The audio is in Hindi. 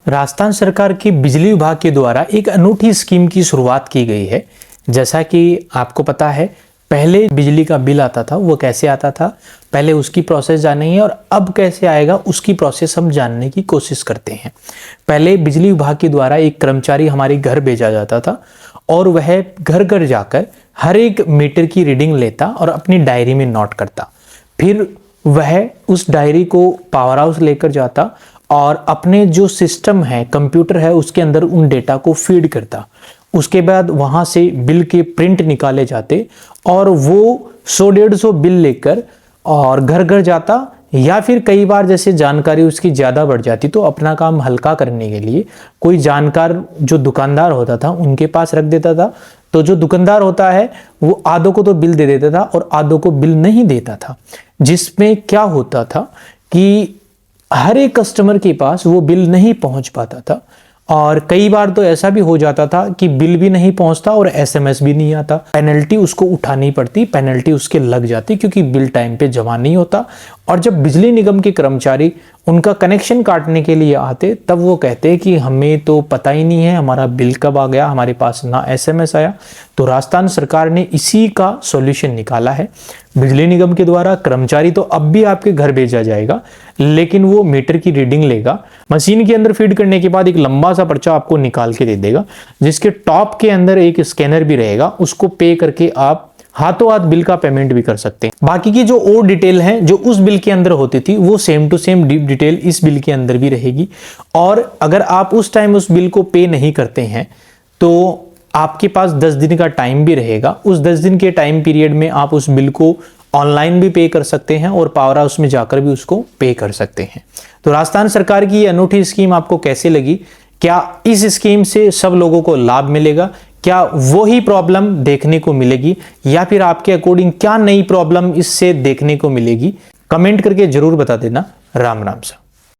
राजस्थान सरकार की बिजली विभाग के द्वारा एक अनूठी स्कीम की शुरुआत की गई है। जैसा कि आपको पता है, पहले बिजली का बिल आता था, वो कैसे आता था, पहले उसकी प्रोसेस जाननी है और अब कैसे आएगा उसकी प्रोसेस हम जानने की कोशिश करते हैं। पहले बिजली विभाग के द्वारा एक कर्मचारी हमारे घर भेजा जाता था और वह घर घर जाकर हर एक मीटर की रीडिंग लेता और अपनी डायरी में नोट करता। फिर वह उस डायरी को पावर हाउस लेकर जाता और अपने जो सिस्टम है, कंप्यूटर है, उसके अंदर उन डेटा को फीड करता। उसके बाद वहां से बिल के प्रिंट निकाले जाते और वो 100-150 बिल लेकर और घर घर जाता, या फिर कई बार जैसे जानकारी उसकी ज़्यादा बढ़ जाती तो अपना काम हल्का करने के लिए कोई जानकार जो दुकानदार होता था उनके पास रख देता था। तो जो दुकानदार होता है वो आधों को तो बिल दे देता था और आधों को बिल नहीं देता था, जिसमें क्या होता था कि हर एक कस्टमर के पास वो बिल नहीं पहुंच पाता था। और कई बार तो ऐसा भी हो जाता था कि बिल भी नहीं पहुंचता और एसएमएस भी नहीं आता। पेनल्टी उसको उठानी पड़ती, पेनल्टी उसके लग जाती क्योंकि बिल टाइम पे जमा नहीं होता। और जब बिजली निगम के कर्मचारी उनका कनेक्शन काटने के लिए आते तब वो कहते कि हमें तो पता ही नहीं है हमारा बिल कब आ गया, हमारे पास ना एसएमएस आया। तो राजस्थान सरकार ने इसी का सॉल्यूशन निकाला है। बिजली निगम के द्वारा कर्मचारी तो अब भी आपके घर भेजा जाएगा, लेकिन वो मीटर की रीडिंग लेगा, मशीन के अंदर फीड करने के बाद एक लंबा सा पर्चा आपको निकाल के दे देगा, जिसके टॉप के अंदर एक स्कैनर भी रहेगा। उसको पे करके आप हाथों हाथ बिल का पेमेंट भी कर सकते हैं। बाकी की जो और डिटेल है जो उस बिल के अंदर होती थी वो same to same deep detail इस बिल के अंदर भी रहेगी। और अगर आप उस टाइम उस बिल को पे नहीं करते हैं तो आपके पास 10 दिन का टाइम भी रहेगा। उस 10 दिन के टाइम पीरियड में आप उस बिल को ऑनलाइन भी पे कर सकते हैं और पावर हाउस में जाकर भी उसको पे कर सकते हैं। तो राजस्थान सरकार की ये अनूठी स्कीम आपको कैसे लगी? क्या इस स्कीम से सब लोगों को लाभ मिलेगा? क्या वो ही प्रॉब्लम देखने को मिलेगी या फिर आपके अकॉर्डिंग क्या नई प्रॉब्लम इससे देखने को मिलेगी? कमेंट करके जरूर बता देना। राम राम सा।